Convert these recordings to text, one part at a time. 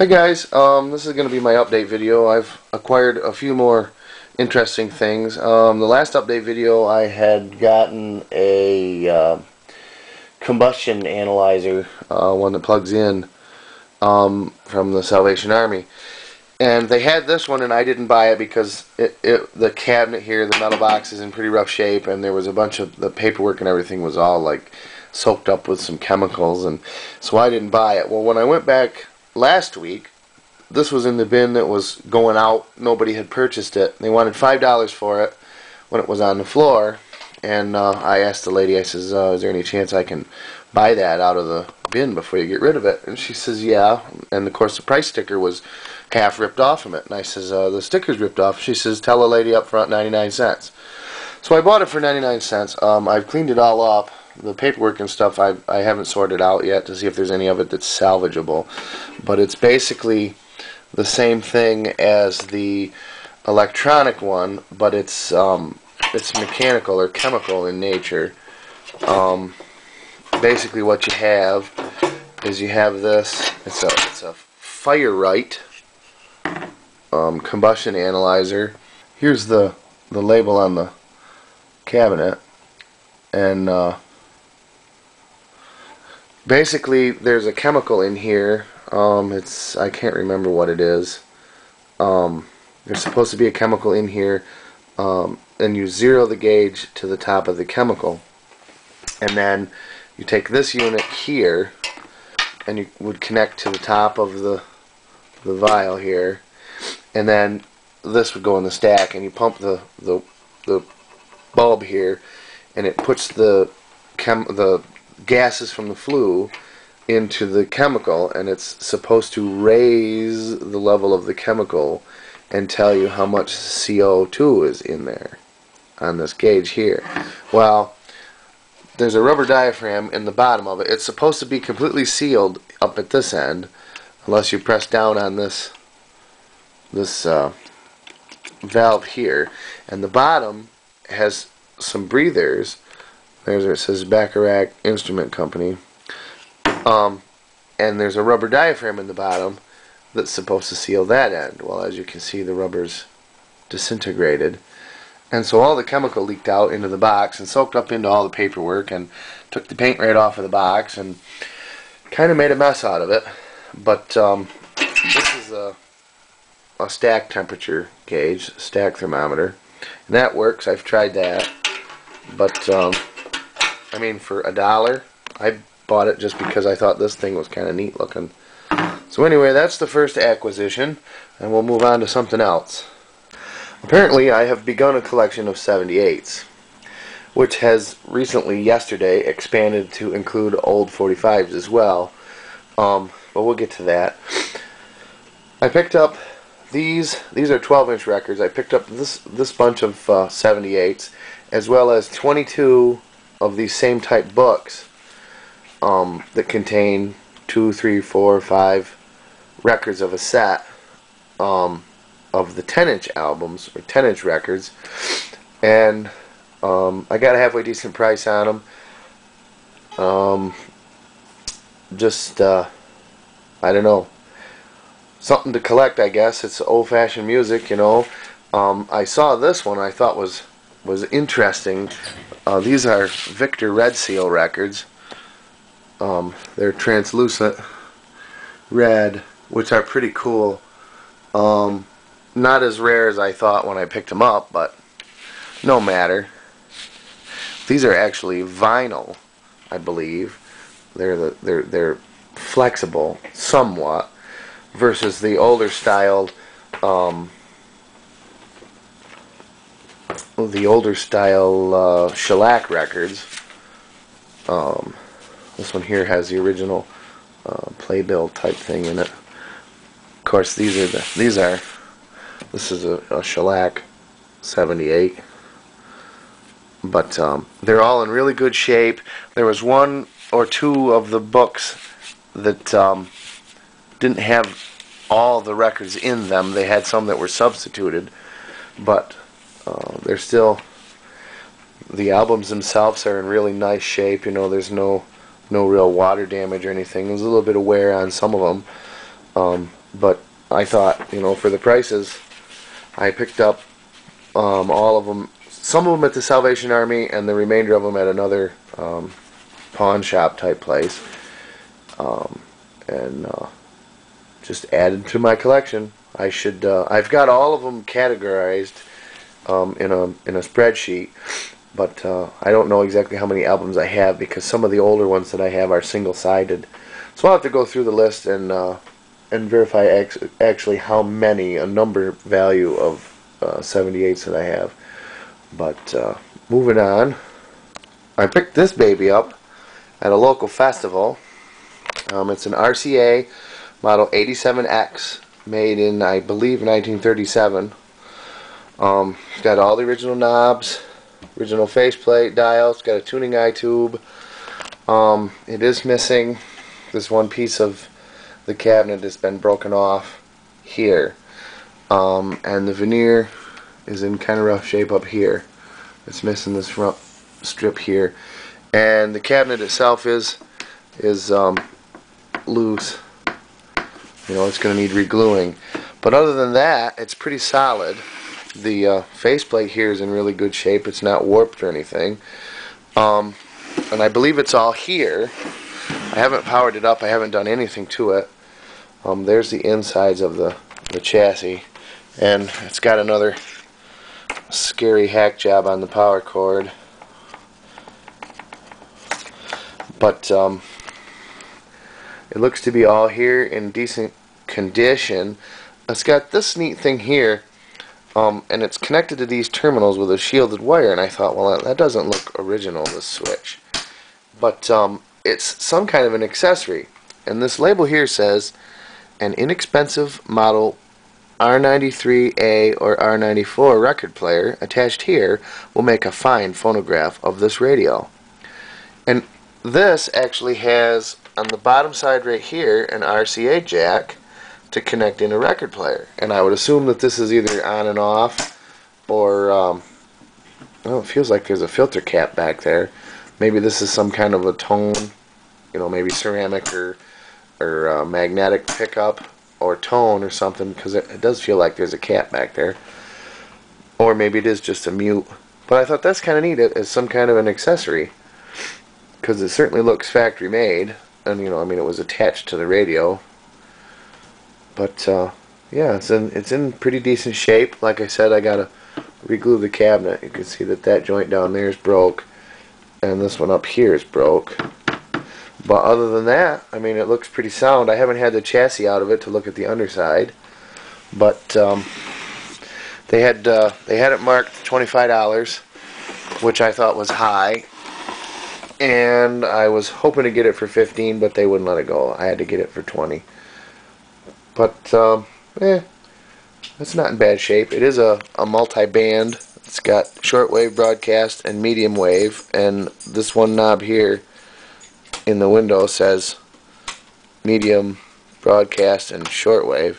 Hi guys, this is going to be my update video. I've acquired a few more interesting things. The last update video I had gotten a combustion analyzer, one that plugs in from the Salvation Army. And they had this one and I didn't buy it because the cabinet here, the metal box, is in pretty rough shape, and there was a bunch of the paperwork and everything was all like soaked up with some chemicals, and so I didn't buy it. Well, when I went back last week, this was in the bin that was going out. Nobody had purchased it. They wanted $5 for it when it was on the floor, and I asked the lady, I says, is there any chance I can buy that out of the bin before you get rid of it? And she says, yeah. And of course the price sticker was half ripped off from it. And I says, the sticker's ripped off. She says, tell the lady up front 99 cents. So I bought it for 99 cents. I've cleaned it all up. The paperwork and stuff I haven't sorted out yet to see if there's any of it that's salvageable. But it's basically the same thing as the electronic one, but it's mechanical or chemical in nature. Basically what you have is you have this. It's a Fire-Rite combustion analyzer. Here's the label on the cabinet, and basically there's a chemical in here. I can't remember what it is. There's supposed to be a chemical in here, and you zero the gauge to the top of the chemical, and then you take this unit here and you would connect to the top of the vial here, and then this would go in the stack, and you pump the bulb here, and it puts the gases from the flue into the chemical, and it's supposed to raise the level of the chemical and tell you how much CO2 is in there on this gauge here. Well, there's a rubber diaphragm in the bottom of it. It's supposed to be completely sealed up at this end unless you press down on this valve here, and the bottom has some breathers. There's where it says Bacharach Instrument Company, and there's a rubber diaphragm in the bottom that's supposed to seal that end. Well, as you can see, the rubber's disintegrated, and so all the chemical leaked out into the box and soaked up into all the paperwork and took the paint right off of the box and kind of made a mess out of it. But this is a stack temperature gauge, stack thermometer, and that works. I've tried that, but I mean, for $1, I bought it just because I thought this thing was kind of neat looking. So anyway, that's the first acquisition, and we'll move on to something else. Apparently I have begun a collection of 78s, which has recently, yesterday, expanded to include old 45s as well, but we'll get to that. I picked up these are 12-inch records. I picked up this bunch of 78s, as well as 22 of these same type books that contain 2, 3, 4, 5 records of a set of the 10-inch albums or 10-inch records, and I got a halfway decent price on them. I don't know, something to collect, I guess. It's old-fashioned music, you know. I saw this one I thought was interesting. These are Victor Red Seal records. They're translucent red, which are pretty cool. Not as rare as I thought when I picked them up, but no matter. These are actually vinyl, I believe. They're flexible somewhat, versus the older styled shellac records. This one here has the original playbill type thing in it. Of course, this is a shellac 78, but they're all in really good shape. There was one or two of the books that didn't have all the records in them. They had some that were substituted, but they're still, the albums themselves are in really nice shape. You know, there's no real water damage or anything. There's a little bit of wear on some of them, but I thought, for the prices, I picked up all of them, some of them at the Salvation Army, and the remainder of them at another pawn shop type place, and just added to my collection. I've got all of them categorized in a spreadsheet, but I don't know exactly how many albums I have because some of the older ones that I have are single-sided. So I'll have to go through the list and verify actually how many, a number value of 78s that I have. But moving on, I picked this baby up at a local festival. It's an RCA model 87X, made in, I believe, 1937. It's got all the original knobs, original faceplate, dial. It's got a tuning eye tube. It is missing this one piece of the cabinet that's been broken off here, and the veneer is in kind of rough shape up here. It's missing this front strip here, and the cabinet itself is loose. It's going to need regluing, but other than that, it's pretty solid. The faceplate here is in really good shape. It's not warped or anything, and I believe it's all here. I haven't powered it up. I haven't done anything to it. There's the insides of the chassis, and it's got another scary hack job on the power cord. But it looks to be all here in decent condition. It's got this neat thing here, and it's connected to these terminals with a shielded wire, and I thought, well, that doesn't look original, this switch. But it's some kind of an accessory, and this label here says an inexpensive model R93A or R94 record player attached here will make a fine phonograph of this radio. And this actually has on the bottom side right here an RCA jack to connect in a record player, and I would assume that this is either on and off, or well, it feels like there's a filter cap back there. Maybe this is some kind of a tone, maybe ceramic or magnetic pickup or tone or something, because it does feel like there's a cap back there. Or maybe it is just a mute. But I thought that's kind of neat as some kind of an accessory, because it certainly looks factory made, and it was attached to the radio. But yeah, it's in pretty decent shape. Like I said, I gotta reglue the cabinet. You can see that joint down there is broke, and this one up here is broke. But other than that, it looks pretty sound. I haven't had the chassis out of it to look at the underside, but they had it marked $25, which I thought was high, and I was hoping to get it for $15, but they wouldn't let it go. I had to get it for $20. But it's not in bad shape. It is a multi-band. It's got shortwave broadcast and medium wave, and this one knob here in the window says medium broadcast and shortwave,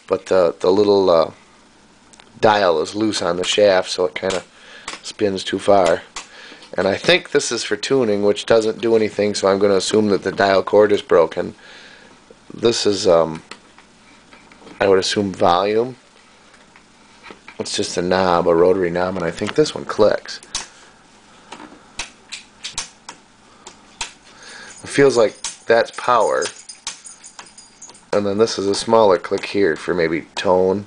but the little dial is loose on the shaft, so it kind of spins too far. And I think this is for tuning, which doesn't do anything, so I'm going to assume that the dial cord is broken. This is I would assume volume. It's just a knob, a rotary knob, and I think this one clicks. It feels like that's power, and then this is a smaller click here for maybe tone,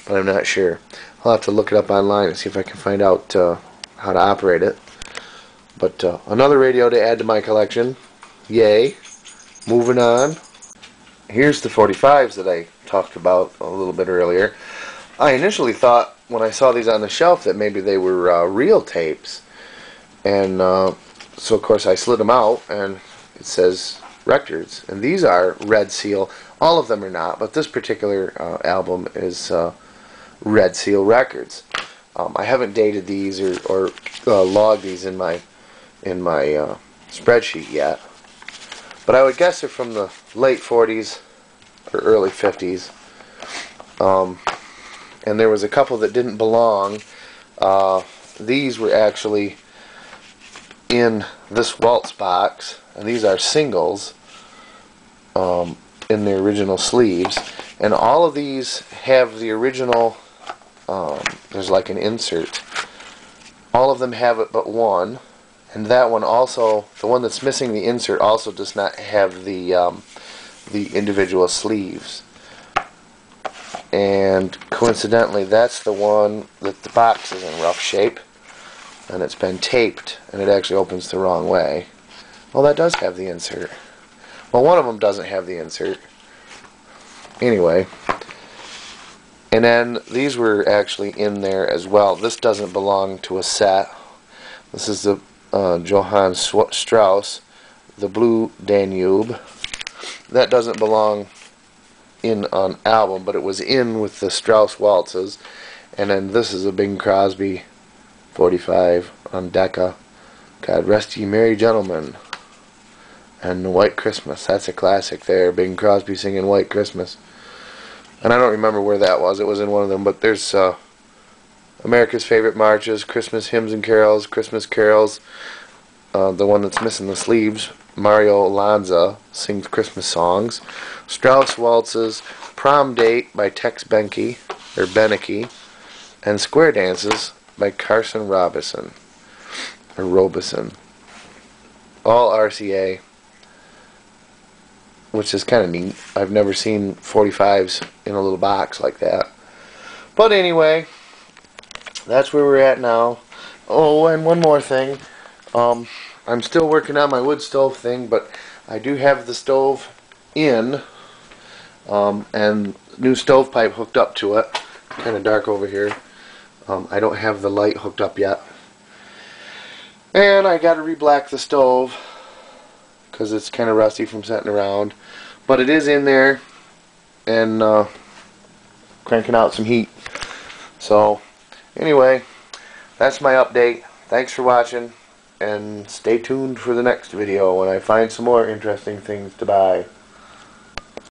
but I'm not sure. I'll have to look it up online and see if I can find out how to operate it. But another radio to add to my collection. Yay. Moving on. Here's the 45s that I talked about a little bit earlier. I initially thought when I saw these on the shelf that maybe they were real tapes, and so of course I slid them out and it says records, and these are Red Seal. All of them are not, but this particular album is Red Seal Records. I haven't dated these or logged these in my spreadsheet yet, but I would guess they're from the late 40s or early 50s. And there was a couple that didn't belong. These were actually in this waltz box, and these are singles. in the original sleeves, and all of these have the original. There's like an insert. All of them have it but one, and that one also, the one that's missing the insert, also does not have the individual sleeves. And coincidentally, that's the one that the box is in rough shape, and it's been taped, and it actually opens the wrong way. Well, that does have the insert. Well, one of them doesn't have the insert. Anyway, and then these were actually in there as well. This doesn't belong to a set. This is the Johann Strauss, the Blue Danube. That doesn't belong in an album, but it was in with the Strauss waltzes. And then this is a Bing Crosby 45 on Decca. God Rest Ye Merry Gentlemen. And White Christmas. That's a classic there. Bing Crosby singing White Christmas. And I don't remember where that was. It was in one of them. But there's America's Favorite Marches, Christmas Hymns and Carols, Christmas Carols. The one that's missing the sleeves, Mario Lanza sings Christmas songs. Strauss Waltzes, Prom Date by Tex Beneke, and Square Dances by Carson Robison. All RCA, which is kind of neat. I've never seen 45s in a little box like that. But anyway, that's where we're at now. Oh, and one more thing. I'm still working on my wood stove thing, but I do have the stove in, and new stovepipe hooked up to it. Kind of dark over here. I don't have the light hooked up yet. And I got to re-black the stove because it's kind of rusty from sitting around. But it is in there and cranking out some heat. So anyway, that's my update. Thanks for watching, and stay tuned for the next video when I find some more interesting things to buy.